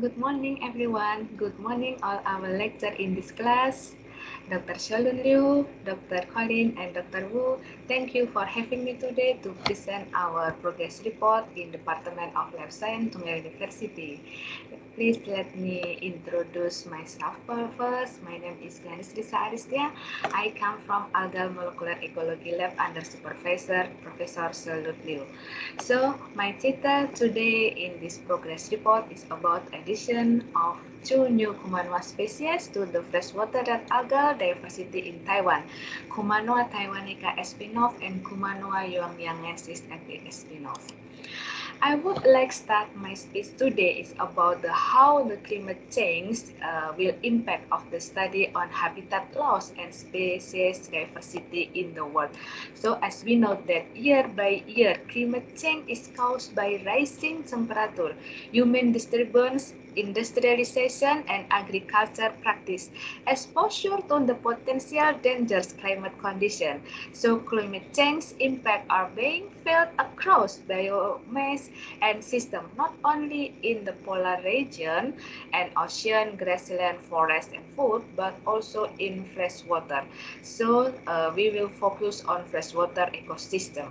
Good morning, everyone. Good morning, all our lecturer in this class. Dr. Sheldon Liu, Dr. Colin, and Dr. Wu, thank you for having me today to present our progress report in Department of Life Science, Tunggal University. Please let me introduce myself first. My name is Gladys Risa Aristia. I come from Algal Molecular Ecology Lab under Supervisor Professor Sheldon Liu. So my title today in this progress report is about addition of two new Kumanoa species to the freshwater red algal diversity in Taiwan, Kumanoa taiwanica espinoff and Kumanoa yuangyanghensis espinoff. I would like start my speech today is about how the climate change will impact of the study on habitat loss and species diversity in the world. So as we know that year by year, climate change is caused by rising temperature, human disturbance, industrialization, and agriculture practice, exposure to the potential dangerous climate condition. So climate change impact are being felt across biomass and system, not only in the polar region and ocean, grassland, forest, and food, but also in freshwater. So we will focus on freshwater ecosystem.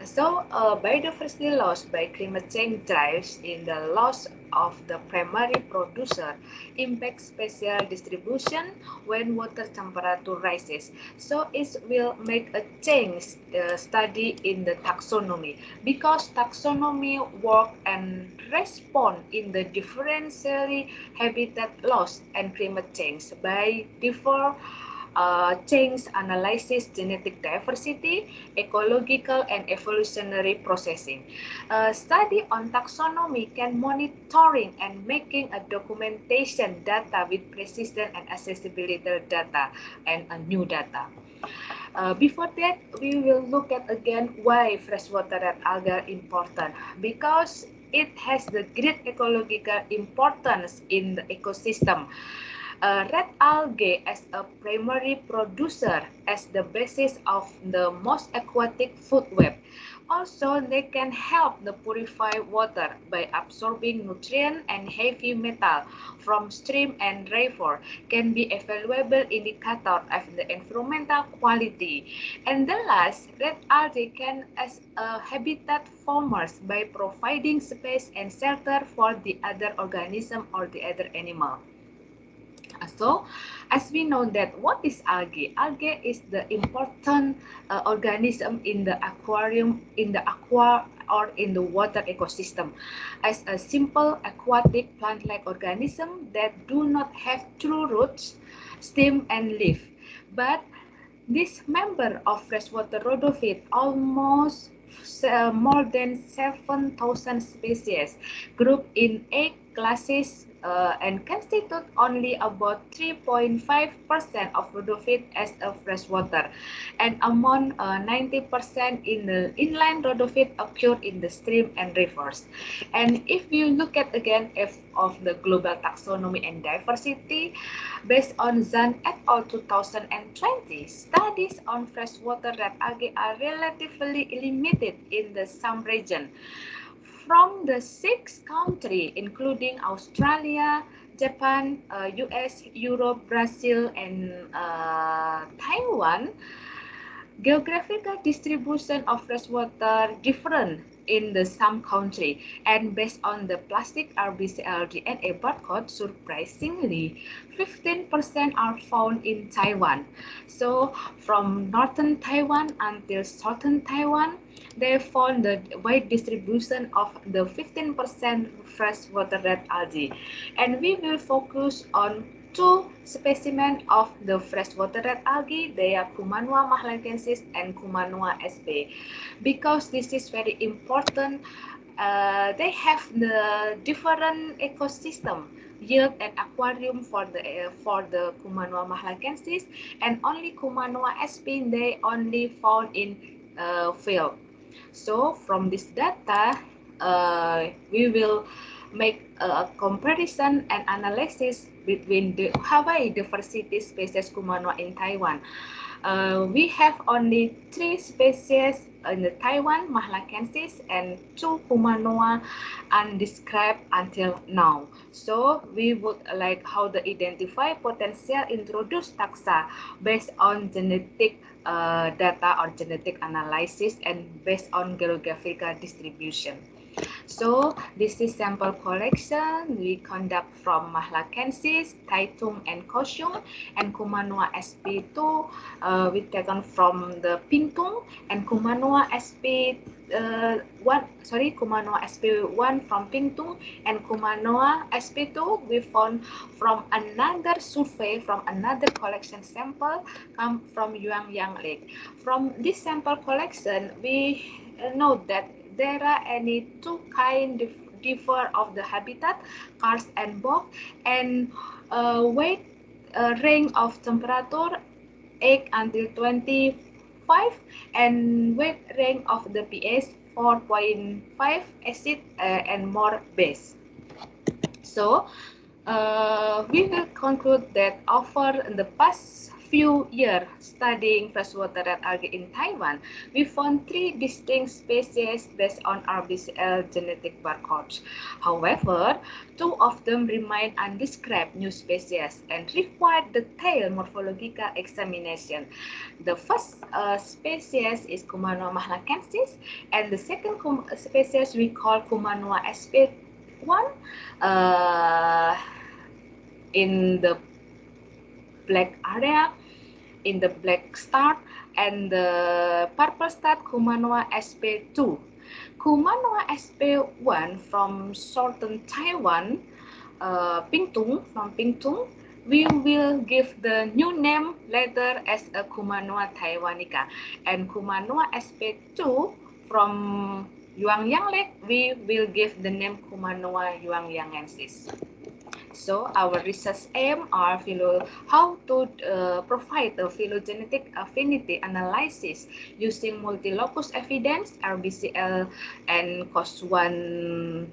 So biodiversity loss by climate change drives in the loss of the primary producer, impacts spatial distribution when water temperature rises. So it will make a change study in the taxonomy, because taxonomy work and respond in the differential habitat loss and climate change by default change analysis, genetic diversity, ecological and evolutionary processing. A study on taxonomy can monitoring and making a documentation data with precision and accessibility data and a new data. Before that, we will look at again why freshwater red algae important, because it has the great ecological importance in the ecosystem. Red algae as a primary producer as the basis of the most aquatic food web. Also, they can help the purify water by absorbing nutrient and heavy metal from stream and river, can be a valuable indicator of the environmental quality. And the last, red algae can as a habitat formers by providing space and shelter for the other organism or the other animal. So, as we know that what is algae? Algae is the important organism in the aquarium, in the aqua or in the water ecosystem, as a simple aquatic plant-like organism that do not have true roots, stem, and leaf. But this member of freshwater rhodophyte almost more than 7,000 species, grouped in 8 classes, and constitute only about 3.5% of rhodophyte as a freshwater, and among 90% in the inland rhodophyte occur in the stream and rivers. And if you look at again of the global taxonomy and diversity, based on Zhang et al. 2020, studies on freshwater red algae are relatively limited in the some region. From the 6 countries, including Australia, Japan, US, Europe, Brazil, and Taiwan, geographical distribution of freshwater different in the some country, and based on the plastic RBCL DNA barcode, surprisingly 15% are found in Taiwan. So from northern Taiwan until southern Taiwan, they found the wide distribution of the 15% freshwater red algae, and we will focus on two specimens of the freshwater red algae. They are Kumanoa mahlakensis and Kumanoa sp. Because this is very important, they have the different ecosystem, yield and aquarium for the Kumanoa mahlakensis, and only Kumanoa sp they only found in field. So from this data, we will make a comparison and analysis between the Hawaii diversity species Kumanoa in Taiwan. We have only 3 species in the Taiwan, Mahlakensis, and 2 Kumanoa undescribed until now. So we would like how to identify potential introduced taxa based on genetic data or genetic analysis and based on geographical distribution. So this is sample collection we conduct from Mahlakensis, Taitung, and Kaohsiung, and Kumanoa SP2 we taken from the Pingtung, and Kumanoa Kumanoa SP1 from Pingtung, and Kumanoa SP2 we found from another survey from another collection sample come from Yuangyang Lake. From this sample collection, we know that there are any 2 kind differ of the habitat, karst and bog, and weight range of temperature 8 until 25, and weight range of the pH 4.5 acid and more base. So we will conclude that over the past few years studying freshwater red algae in Taiwan, we found 3 distinct species based on RBCL genetic barcodes. However, 2 of them remain undescribed new species and require detailed morphological examination. The first species is Kumanoa mahlakensis, and the second species we call Kumanoa SP1 in the black area, in the black star, and the purple star Kumanoa SP2. Kumanoa SP1 from southern Taiwan, Pingtung, from Pingtung, we will give the new name later as a Kumanoa taiwanica, and Kumanoa SP2 from Yuangyang Lake, we will give the name Kumanoa yuangyangensis. So our research aim are how to provide a phylogenetic affinity analysis using multi-locus evidence, RBCL and COS1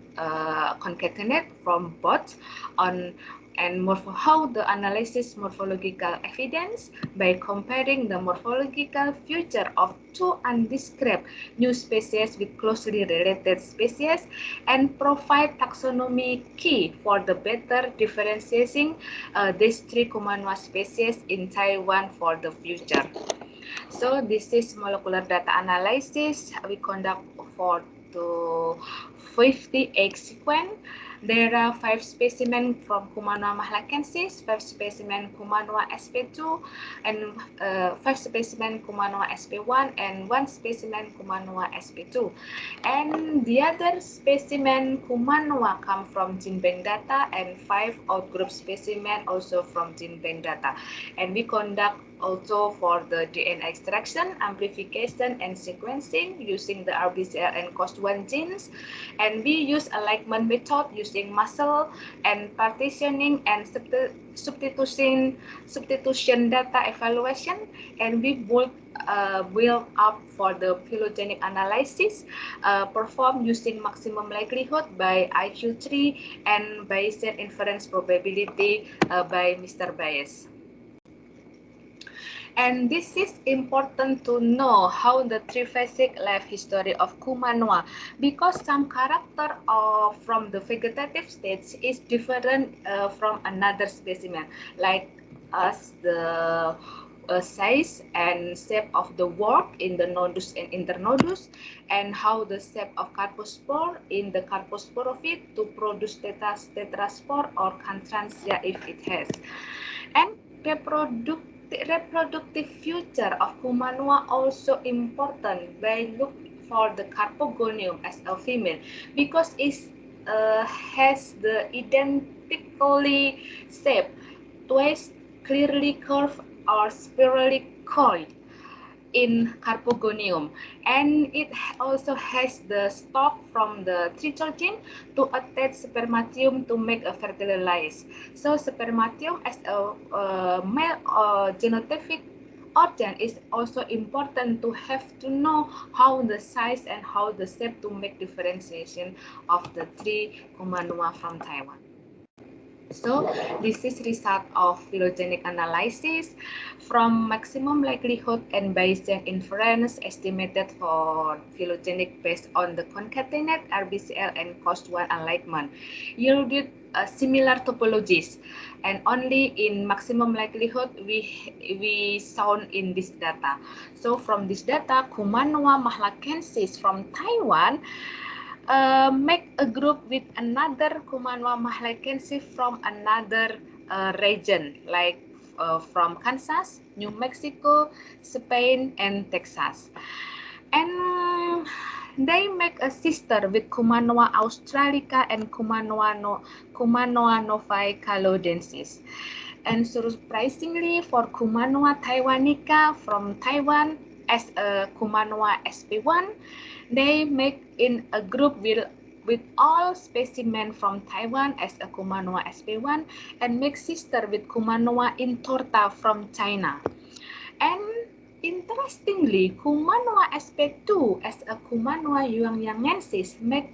concatenate from both on, and how the analysis morphological evidence by comparing the morphological feature of 2 undescribed new species with closely related species, and provide taxonomy key for the better differentiating these 3 Kumanoa species in Taiwan for the future. So this is molecular data analysis we conduct for the 58 sequence. There are 5 specimens from Kumanoa mahlakensis, 5 specimens Kumanoa SP2, and 5 specimens Kumanoa SP1, and 1 specimen Kumanoa SP2. And the other specimen Kumanoa come from GenBank data, and 5 outgroup specimen also from GenBank data. And we conduct also for the DNA extraction, amplification, and sequencing using the RBCL and COS1 genes. And we use alignment method using muscle and partitioning and substitution data evaluation. And we build up for the phylogenetic analysis performed using maximum likelihood by IQ3 and Bayesian inference probability by Mr. Bayes. And this is important to know how the triphasic life history of Kumanoa, because some character from the vegetative stage is different from another specimen, like as the size and shape of the wort in the nodus and internodus, and how the shape of carpospore in the carposporophyte to produce tetraspore or Cantransia if it has. And reproductive future of Kumanoa also important by look for the carpogonium as a female, because it has the identically shaped, twice clearly curved or spirally coiled in carpogonium, and it also has the stalk from the trichogene to attach spermatium to make a fertilizer. So spermatium as a male genotypic organ is also important to have to know how the size and how the shape to make differentiation of the 3 Kumanoa from Taiwan. So this is result of phylogenetic analysis from maximum likelihood and Bayesian inference estimated for phylogenetic based on the concatenate RBCL and COST1 alignment yielded similar topologies, and only in maximum likelihood we found in this data. So from this data, Kumanoa mahlakensis from Taiwan make a group with another Kumanoa mahlakensis from another region, like from Kansas, New Mexico, Spain, and Texas. And they make a sister with Kumanoa australica and Kumanoa novae calodensis. And surprisingly, for Kumanoa taiwanica from Taiwan as a Kumanoa sp1, they make in a group with all specimen from Taiwan as a Kumanoa sp1 and make sister with Kumanoa intorta from China. And interestingly, Kumanoa sp2 as a Kumanoa yuanyangensis make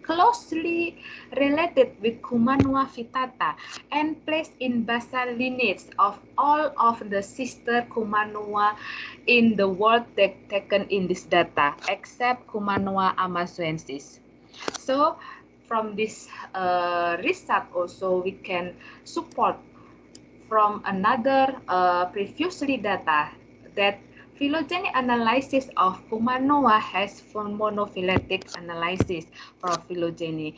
closely related with Kumanoa vittata and placed in basal lineage of all of the sister Kumanoa in the world taken in this data, except Kumanoa amazoensis. So from this result also we can support from another previously data that phylogeny analysis of Kumanoa has monophyletic analysis for phylogeny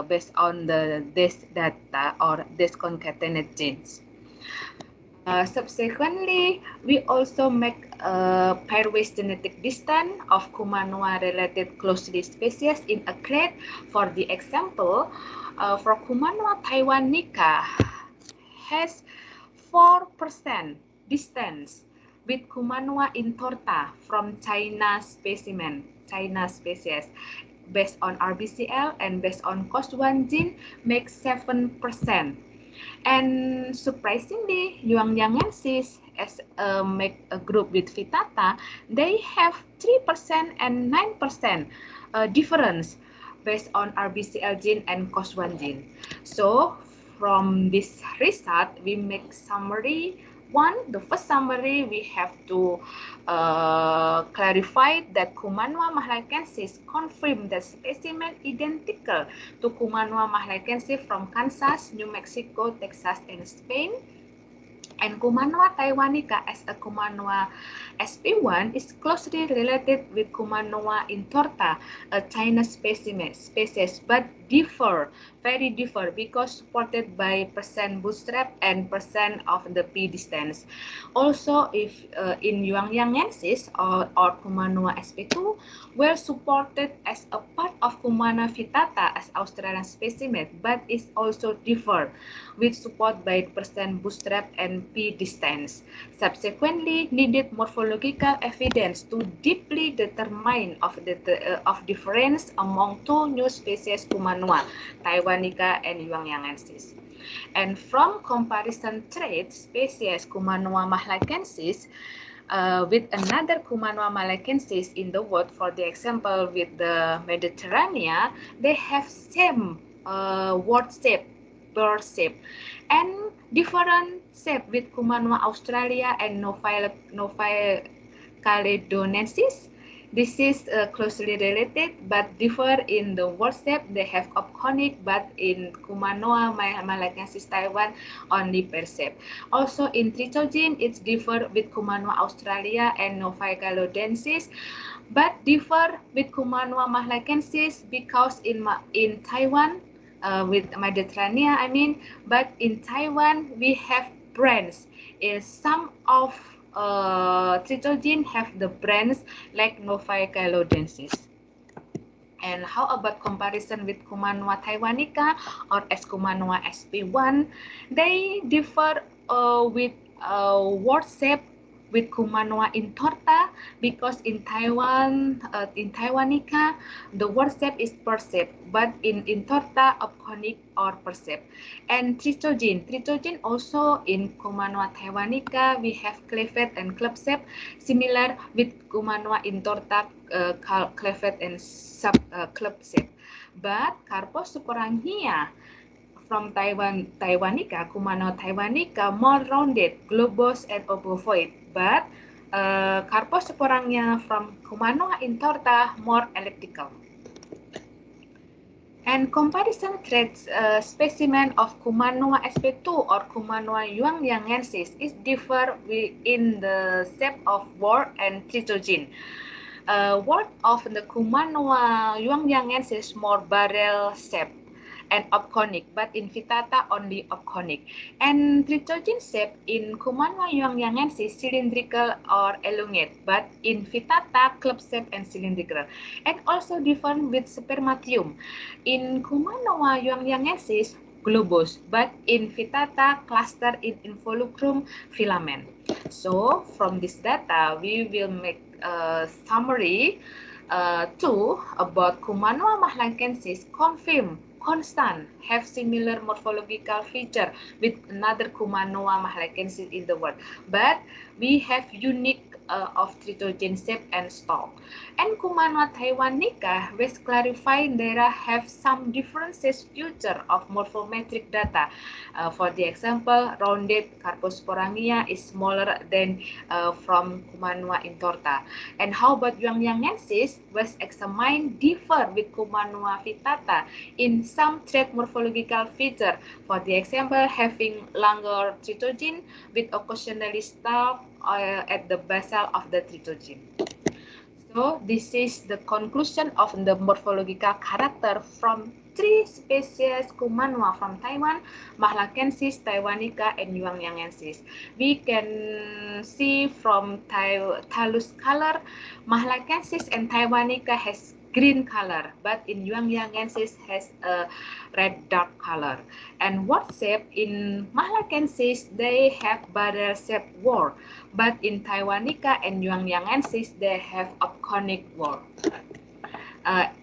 based on this data or this concatenate genes. Subsequently, we also make a pairwise genetic distance of Kumanoa related closely species in a crate. For the example, for Kumanoa taiwanica has 4% distance with Kumanoa intorta from China species based on RBCL and based on COST1 gene makes 7%. And surprisingly, yuanyangensis as make a group with Vittata, they have 3% and 9% difference based on RBCL gene and COS1 gene. So from this result, we make summary. The first summary, we have to clarify that Kumanoa mahlakensis confirm the specimen identical to Kumanoa mahlakensis from Kansas, New Mexico, Texas, and Spain. And Kumanoa taiwanica as a Kumanoa sp1 is closely related with Kumanoa intorta, a China species, but very differ because supported by percent bootstrap and percent of the P distance. Also, if in yuanyangensis or Kumanoa sp2 were supported as a part of Kumanoa vittata as Australian specimen, but is also differ with support by percent bootstrap and P distance. Subsequently, needed morphological evidence to deeply determine of difference among two new species Kumanoa, taiwanica and yuanyangensis. And from comparison traits, species Kumanoa mahlakensis with another Kumanoa mahlakensis in the world, for the example with the Mediterranean, they have same word shape, bird shape, and different shape with Kumanoa australia and Novae caledonensis. This is closely related but differ in the word shape. They have conic, but in Kumanoa mahlakensis Taiwan only pear shape. Also in trichogen, it's differ with Kumanoa australia and Novae caledonensis, but differ with Kumanoa mahlakensis because in Taiwan with Mediterranean, but in Taiwan we have brands. Some of trichogen have the brands like Novae caledonensis. And how about comparison with Kumanoa taiwanica or as Kumanoa sp1? They differ with word shape with Kumanoa intorta because in Taiwanica, the word shape is pear shape, but in intorta, conic or pear shape. And trichogen also in Kumanoa taiwanica, we have cleft and club shape, similar with Kumanoa intorta, cleft and club shape. But Carposuporangia from Taiwanica, Kumanoa taiwanica, more rounded, globose and obovoid, but Carposporangia from Kumanoa intorta, more elliptical. And comparison traits specimen of Kumanoa sp2 or Kumanoa yuangyanghensis is differ in the shape of word and trichogen. Word of the Kumanoa yuangyanghensis more barrel shape and obconic, but in Vittata only obconic. And trichogen shape in Kumanoa yuangyanghensis cylindrical or elongate, but in Vittata club shape and cylindrical. And also different with spermatium. In Kumanoa yuangyanghensis globose, but in Vittata cluster in involucrum filament. So from this data, we will make a summary about Kumanoa mahlakensis confirm constant have similar morphological feature with another Kumanoa mahlakensis in the world, but we have unique of trichogen shape and stalk. And Kumanoa taiwanica was clarified there have some differences future of morphometric data. For the example, rounded Carposporangia is smaller than from Kumanoa intorta. And how about yuangyanghensis was examined differ with Kumanoa vittata in some trait morphological feature. For the example, having longer trichogen with occasionally stalk at the basal of the trichogen. So this is the conclusion of the morphological character from 3 species Kumanoa from Taiwan, Mahlakensis, Taiwanica, and yuangyanghensis. We can see from thallus color, Mahlakensis and Taiwanica has green color, but in yuangyanghensis has a red dark color. And word shape in Mahlakensis they have barrel shaped word, but in Taiwanica and yuangyanghensis they have obconic word.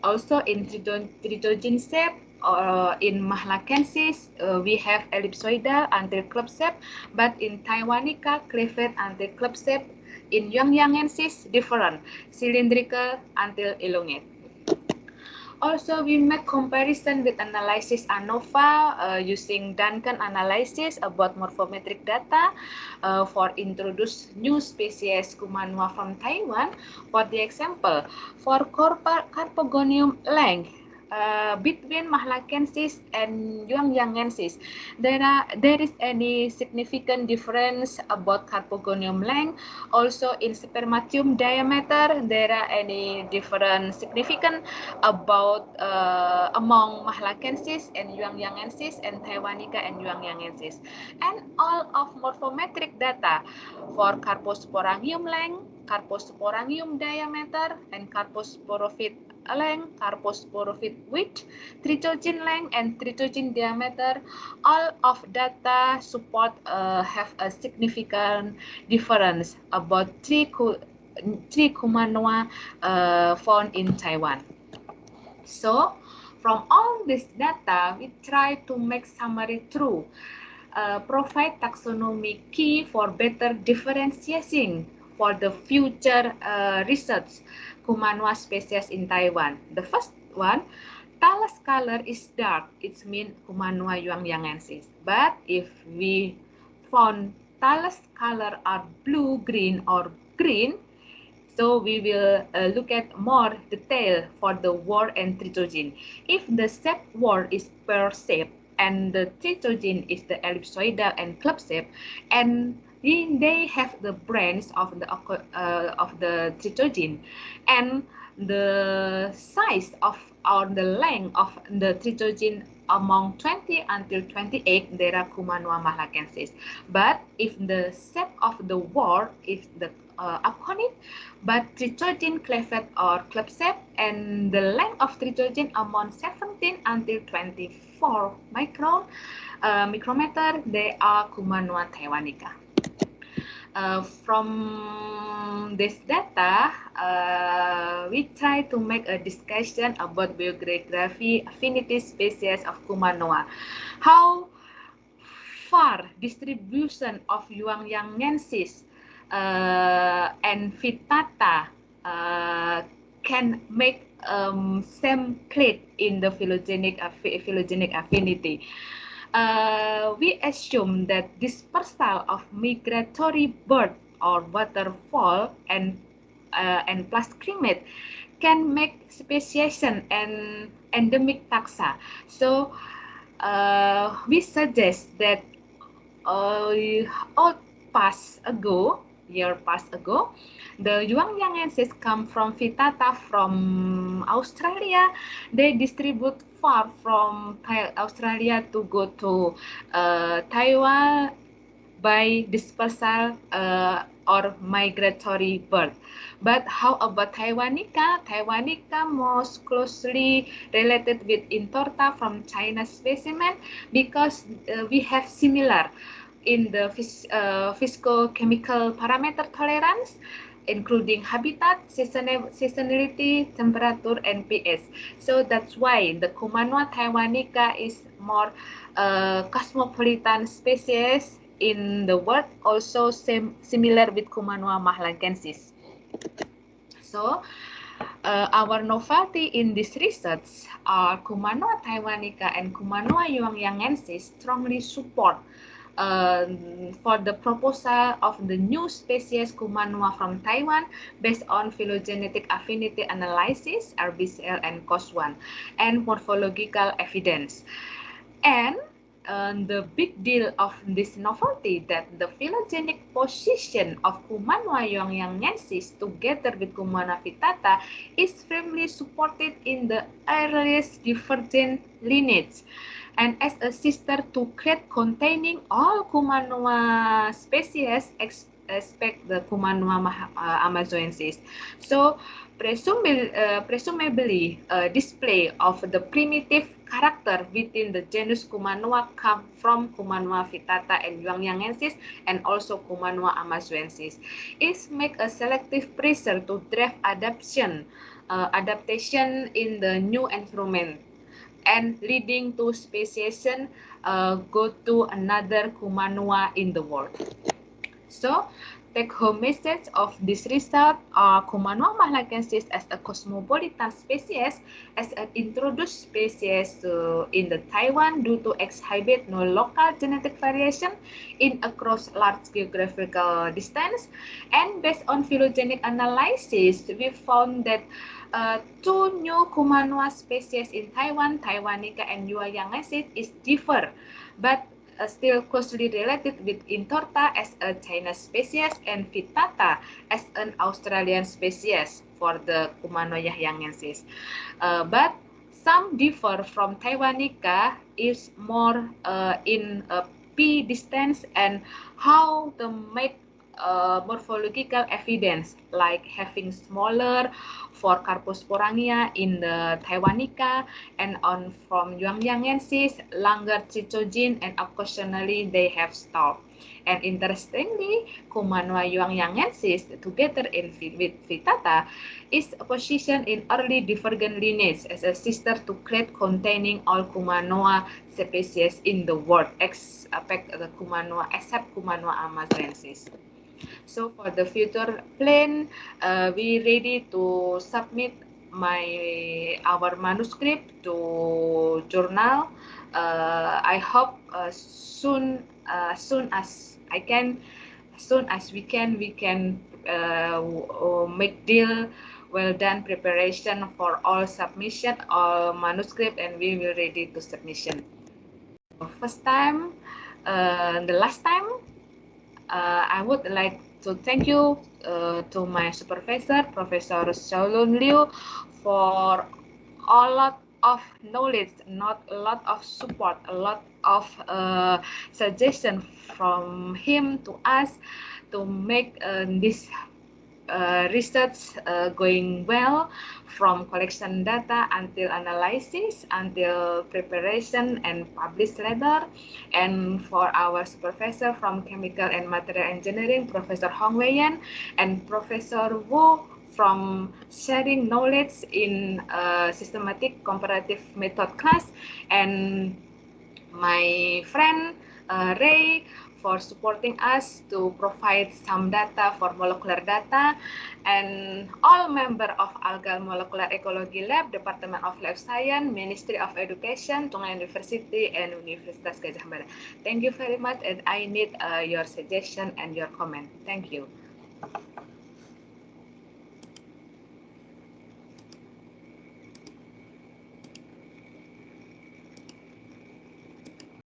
Also in trichogen shape, in Mahlakensis, we have ellipsoidal until club shape, but in Taiwanica, cleaved until club shape. In yuangyanghensis, different, cylindrical until elongate. Also, we make comparison with analysis ANOVA using Duncan analysis about morphometric data for introduce new species Kumanoa from Taiwan. For the example, for Carpogonium length, between Mahlakensis and yuangyanghensis, there is any significant difference about Carpogonium length. Also in spermatium diameter, there are any different significant about among Mahlakensis and yuangyanghensis and Taiwanica and yuangyanghensis. And all of morphometric data for Carposporangium length, Carposporangium diameter, and Carposporophyte length, Carposporophyte width, trichogen length, and trichogen diameter, all of data support have a significant difference about three Kumanoa found in Taiwan. So, from all this data, we try to make summary true, provide taxonomy key for better differentiating for the future research Kumanoa species in Taiwan. The first one, thallus color is dark. It means Kumanoa yuangyanghensis. But if we found thallus color are blue, green, or green, so we will look at more detail for the word and trichogen. If the shape word is pear shape and the trichogen is the ellipsoidal and club shape, and they have the branch of the trichogen, and the size of or the length of the trichogen among 20 until 28, there are Kumanoa mahlakensis. But if the shape of the word is the obconic, but trichogen cleaved or club shape, and the length of trichogen among 17 until 24 micrometer, they are Kumanoa taiwanica. From this data, we try to make a discussion about biogeography affinity species of Kumanoa. How far distribution of yuangyanghensis and Vittata can make same clade in the phylogenetic affinity. we assume that dispersal of migratory bird or waterfall and plus climate can make speciation and endemic taxa. So we suggest that old past ago, year past ago, the Yuanyangensis come from Vittata from Australia. They distribute far from Australia to go to Taiwan by dispersal or migratory bird. But how about Taiwanica? Taiwanica most closely related with Intorta from China specimen because we have similar in the physicochemical parameter tolerance, including habitat, seasonality, temperature, and pH. So that's why the Kumanua taiwanica is more cosmopolitan species in the world, also similar with Kumanua mahlagensis. So our novelty in this research are Kumanua taiwanica and Kumanua yuanyangensis strongly support for the proposal of the new species Kumanua from Taiwan based on phylogenetic affinity analysis, RBCL and COS1, and morphological evidence. And the big deal of this novelty that the phylogenetic position of Kumanua yuanyangensis together with Kumanua vittata is firmly supported in the earliest divergent lineage and as a sister to crate containing all Kumanua species except the Kumanua amazoensis. So presumably display of the primitive character within the genus Kumanua come from Kumanua vittata and yuanyangensis and also Kumanua amazoensis. It make a selective pressure to drive adaptation in the new environment and leading to speciation go to another Kumanua in the world. So, take-home message of this result are Kumanua mahlagensis as a cosmopolitan species, as an introduced species in the Taiwan due to exhibit no local genetic variation in across large geographical distance. And based on phylogenetic analysis, we found that two new Kumanua species in Taiwan, Taiwanica and yuanyangensis, is differ, but still closely related with Intorta as a China species and Vittata as an Australian species for the Kumanua yuanyangensis. But some differ from Taiwanica is more in P distance and how to make morphological evidence like having smaller for Carposporangia in the Taiwanica and on from yuanyangensis, longer cytogene and occasionally they have stop. And interestingly, Kumanua yuanyangensis together with Vittata is positioned in early divergent lineage as a sister to crate containing all Kumanua species in the world except the Kumanua amazoensis. So for the future plan, we ready to submit our manuscript to journal. I hope soon as we can make deal well done preparation for all submission or manuscript, and we will ready to submission. First time, the last time. I would like to thank you to my supervisor, Professor Xiaolun Liu, for a lot of knowledge, not a lot of support, a lot of suggestion from him to us to make this research going well, from collection data until analysis, until preparation and published later. And for our supervisor from chemical and material engineering, Professor Hong Wei-Yan, and Professor Wu from sharing knowledge in systematic comparative method class, and my friend Ray for supporting us to provide some data for molecular data, and all member of Algal Molecular Ecology Lab, Department of Life Science, Ministry of Education, Tunggal University, and Universitas Gadjah Mada. Thank you very much, and I need your suggestion and your comment. Thank you.